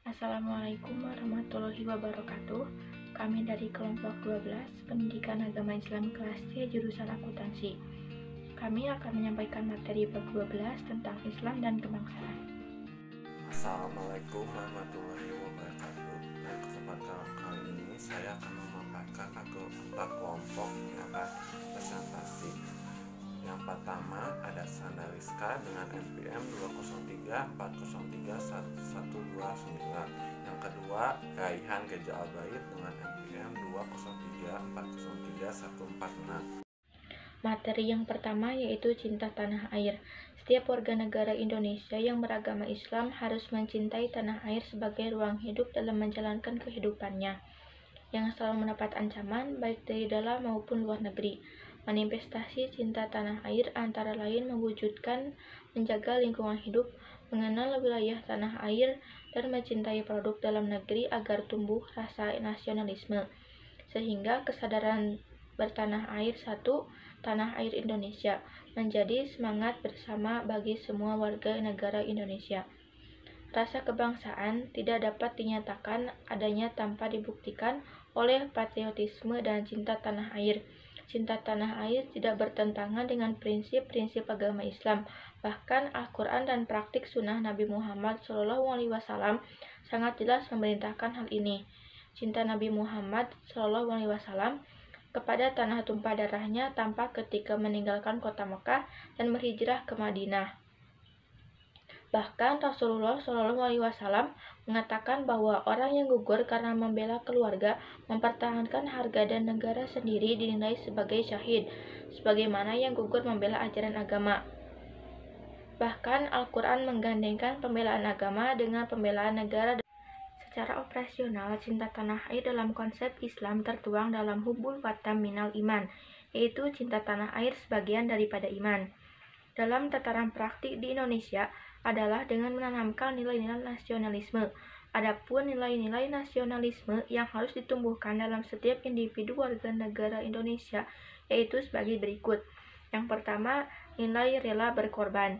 Assalamualaikum warahmatullahi wabarakatuh. Kami dari kelompok 12 Pendidikan Agama Islam kelas C jurusan akuntansi. Kami akan menyampaikan materi bab 12 tentang Islam dan kebangsaan. Assalamualaikum warahmatullahi wabarakatuh. Pada kesempatan kali ini saya akan memaparkan empat kelompok yang akan presentasi. Yang pertama ada Sandariska dengan NPM 203403129. Yang kedua Raihan Geja Albaid dengan NPM 203403146. Materi yang pertama yaitu cinta tanah air. Setiap warga negara Indonesia yang beragama Islam harus mencintai tanah air sebagai ruang hidup dalam menjalankan kehidupannya, yang selalu mendapat ancaman baik dari dalam maupun luar negeri. Manifestasi cinta tanah air antara lain mewujudkan menjaga lingkungan hidup, mengenal wilayah tanah air, dan mencintai produk dalam negeri agar tumbuh rasa nasionalisme, sehingga kesadaran bertanah air satu, tanah air Indonesia, menjadi semangat bersama bagi semua warga negara Indonesia. Rasa kebangsaan tidak dapat dinyatakan adanya tanpa dibuktikan oleh patriotisme dan cinta tanah air. Cinta tanah air tidak bertentangan dengan prinsip-prinsip agama Islam. Bahkan Al-Quran dan praktik sunnah Nabi Muhammad SAW sangat jelas memerintahkan hal ini. Cinta Nabi Muhammad SAW kepada tanah tumpah darahnya tampak ketika meninggalkan kota Mekah dan berhijrah ke Madinah. Bahkan Rasulullah SAW mengatakan bahwa orang yang gugur karena membela keluarga, mempertahankan harga dan negara sendiri dinilai sebagai syahid, sebagaimana yang gugur membela ajaran agama. Bahkan Al-Quran menggandengkan pembelaan agama dengan pembelaan negara. Secara operasional, cinta tanah air dalam konsep Islam tertuang dalam hubbul watan minal iman, yaitu cinta tanah air sebagian daripada iman. Dalam tataran praktik di Indonesia adalah dengan menanamkan nilai-nilai nasionalisme. Adapun nilai-nilai nasionalisme yang harus ditumbuhkan dalam setiap individu warga negara Indonesia yaitu sebagai berikut. Yang pertama, nilai rela berkorban.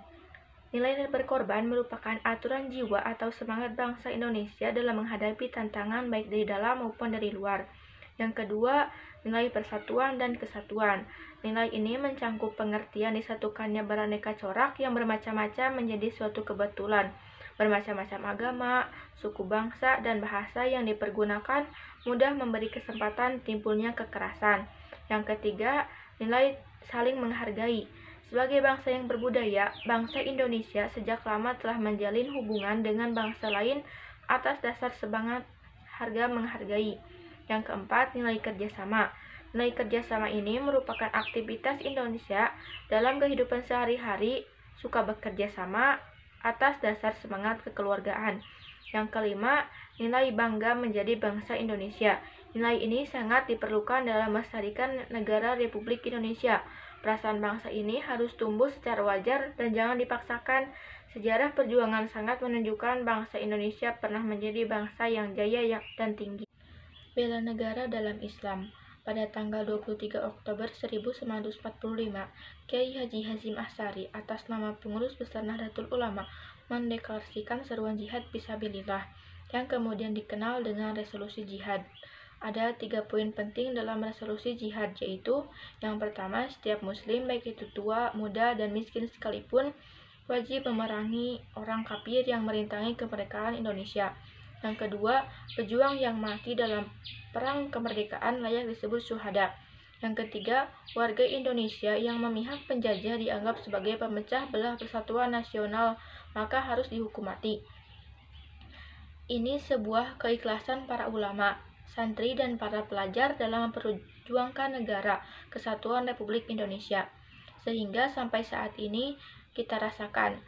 Nilai berkorban merupakan aturan jiwa atau semangat bangsa Indonesia dalam menghadapi tantangan baik dari dalam maupun dari luar. Yang kedua, nilai persatuan dan kesatuan. Nilai ini mencangkup pengertian disatukannya beraneka corak yang bermacam-macam menjadi suatu kebetulan. Bermacam-macam agama, suku bangsa, dan bahasa yang dipergunakan mudah memberi kesempatan timbulnya kekerasan. Yang ketiga, nilai saling menghargai. Sebagai bangsa yang berbudaya, bangsa Indonesia sejak lama telah menjalin hubungan dengan bangsa lain atas dasar semangat harga menghargai. Yang keempat, nilai kerjasama. Nilai kerjasama ini merupakan aktivitas Indonesia dalam kehidupan sehari-hari, suka bekerja sama atas dasar semangat kekeluargaan. Yang kelima, nilai bangga menjadi bangsa Indonesia. Nilai ini sangat diperlukan dalam melestarikan negara Republik Indonesia. Perasaan bangsa ini harus tumbuh secara wajar dan jangan dipaksakan. Sejarah perjuangan sangat menunjukkan bangsa Indonesia pernah menjadi bangsa yang jaya dan tinggi. Bela negara dalam Islam. Pada tanggal 23 Oktober 1945, Kiai Haji Hashim Asy'ari atas nama pengurus besar Nahdlatul Ulama mendeklarasikan seruan jihad fisabilillah yang kemudian dikenal dengan resolusi jihad. Ada 3 poin penting dalam resolusi jihad, yaitu yang pertama, setiap muslim baik itu tua, muda, dan miskin sekalipun wajib memerangi orang kafir yang merintangi kemerdekaan Indonesia. Yang kedua, pejuang yang mati dalam perang kemerdekaan layak disebut syuhada. Yang ketiga, warga Indonesia yang memihak penjajah dianggap sebagai pemecah belah persatuan nasional, maka harus dihukum mati. Ini sebuah keikhlasan para ulama, santri, dan para pelajar dalam memperjuangkan negara kesatuan Republik Indonesia. Sehingga sampai saat ini kita rasakan.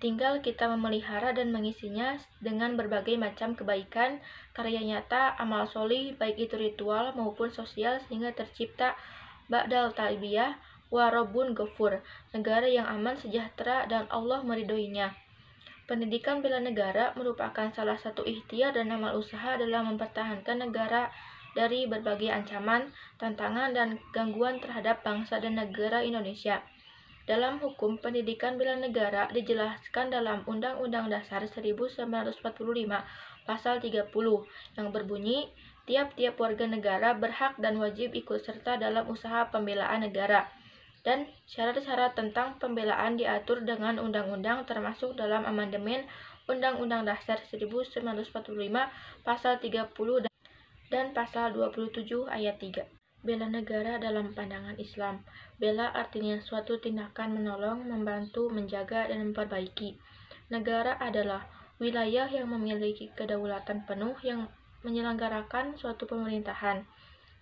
Tinggal kita memelihara dan mengisinya dengan berbagai macam kebaikan, karya nyata, amal solih, baik itu ritual maupun sosial, sehingga tercipta ba'dal talbiyah wa rabbun ghafur, negara yang aman, sejahtera, dan Allah meridhoinya. Pendidikan bela negara merupakan salah satu ikhtiar dan amal usaha dalam mempertahankan negara dari berbagai ancaman, tantangan, dan gangguan terhadap bangsa dan negara Indonesia. Dalam hukum pendidikan bela negara dijelaskan dalam Undang-Undang Dasar 1945 pasal 30 yang berbunyi, tiap-tiap warga negara berhak dan wajib ikut serta dalam usaha pembelaan negara. Dan syarat-syarat tentang pembelaan diatur dengan undang-undang termasuk dalam amandemen Undang-Undang Dasar 1945 pasal 30 dan pasal 27 ayat 3. Bela negara dalam pandangan Islam. Bela artinya suatu tindakan menolong, membantu, menjaga, dan memperbaiki. Negara adalah wilayah yang memiliki kedaulatan penuh yang menyelenggarakan suatu pemerintahan.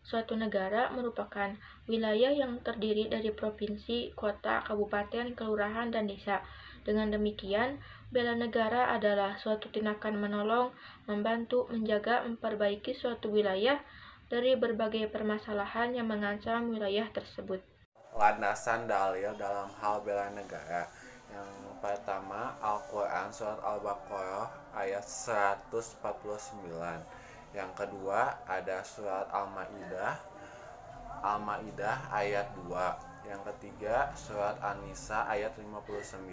Suatu negara merupakan wilayah yang terdiri dari provinsi, kota, kabupaten, kelurahan, dan desa. Dengan demikian, bela negara adalah suatu tindakan menolong, membantu, menjaga, memperbaiki suatu wilayah dari berbagai permasalahan yang mengancam wilayah tersebut. Landasan dalil dalam hal bela negara. Yang pertama, Al-Quran Surat Al-Baqarah ayat 149. Yang kedua, ada Surat Al-Ma'idah ayat 2. Yang ketiga, Surat An-Nisa ayat 59.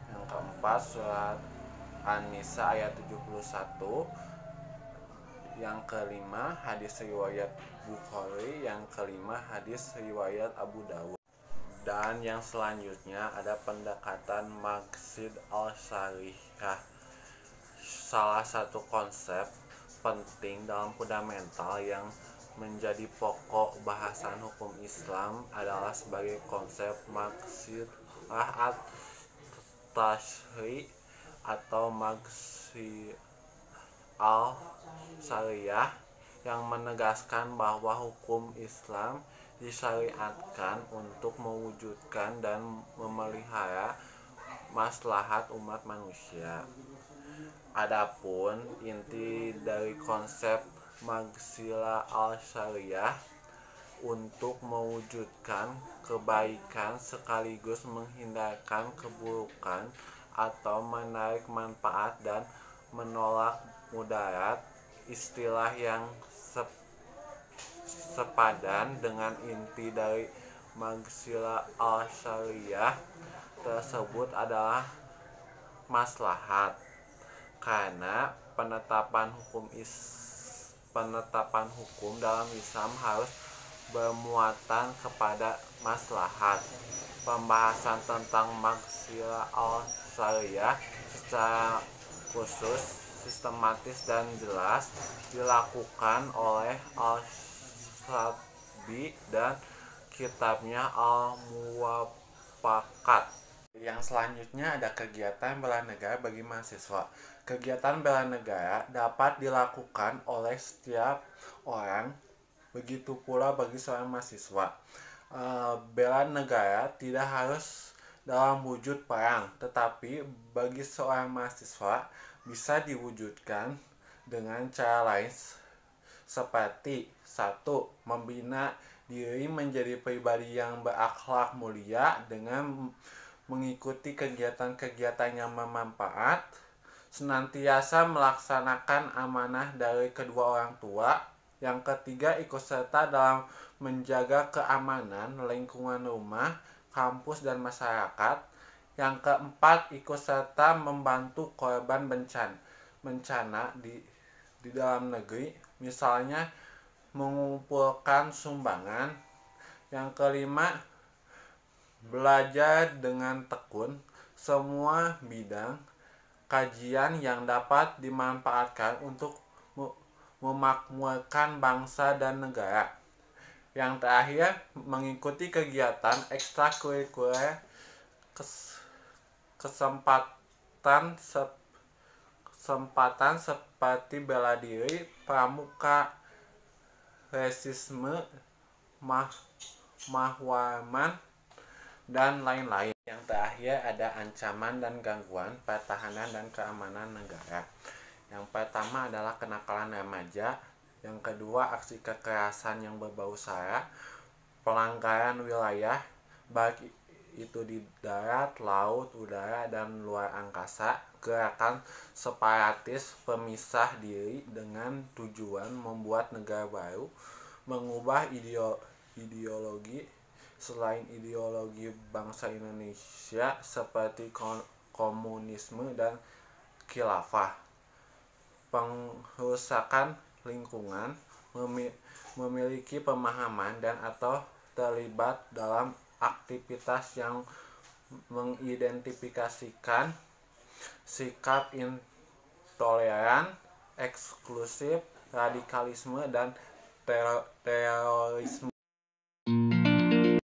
Yang keempat, Surat An-Nisa ayat 71. Yang kelima, hadis riwayat Bukhari. Yang kelima, hadis riwayat Abu Dawud. Dan yang selanjutnya ada pendekatan maqsid al-syarihah. Salah satu konsep penting dalam fundamental yang menjadi pokok bahasan hukum Islam adalah sebagai konsep maqsid at-tashri' atau maqsid al-syariah, yang menegaskan bahwa hukum Islam disyariatkan untuk mewujudkan dan memelihara maslahat umat manusia. Adapun inti dari konsep maghsila al-syariah untuk mewujudkan kebaikan sekaligus menghindarkan keburukan atau menarik manfaat dan menolak mudarat, istilah yang sepadan dengan inti dari maghsila al-syariah tersebut adalah maslahat. Karena penetapan hukum dalam Islam harus bermuatan kepada maslahat. Pembahasan tentang maghsila al-syariah secara khusus, sistematis dan jelas dilakukan oleh Al-Shatibi dan kitabnya Al-Muwafaqat. Yang selanjutnya ada kegiatan bela negara bagi mahasiswa. Kegiatan bela negara dapat dilakukan oleh setiap orang, begitu pula bagi seorang mahasiswa. Bela negara tidak harus dalam wujud perang, tetapi bagi seorang mahasiswa bisa diwujudkan dengan cara lain seperti 1. Membina diri menjadi pribadi yang berakhlak mulia dengan mengikuti kegiatan-kegiatan yang bermanfaat, senantiasa melaksanakan amanah dari kedua orang tua. Yang ketiga, ikut serta dalam menjaga keamanan lingkungan rumah, kampus, dan masyarakat. Yang keempat, ikut serta membantu korban bencana di dalam negeri, misalnya mengumpulkan sumbangan. Yang kelima, belajar dengan tekun semua bidang kajian yang dapat dimanfaatkan untuk memakmurkan bangsa dan negara. Yang terakhir, mengikuti kegiatan ekstrakurikuler, kesempatan seperti bela diri, pramuka, resisme, mahwaman, dan lain-lain. Yang terakhir ada ancaman dan gangguan pertahanan dan keamanan negara. Yang pertama adalah kenakalan remaja. Yang kedua, aksi kekerasan yang berbau sara, pelanggaran wilayah, baik itu di darat, laut, udara, dan luar angkasa, gerakan separatis, pemisah diri dengan tujuan membuat negara baru, mengubah ideologi selain ideologi bangsa Indonesia seperti komunisme dan khilafah. pengrusakan lingkungan, memiliki pemahaman dan atau terlibat dalam aktivitas yang mengidentifikasikan sikap intoleran, eksklusif, radikalisme, dan terorisme.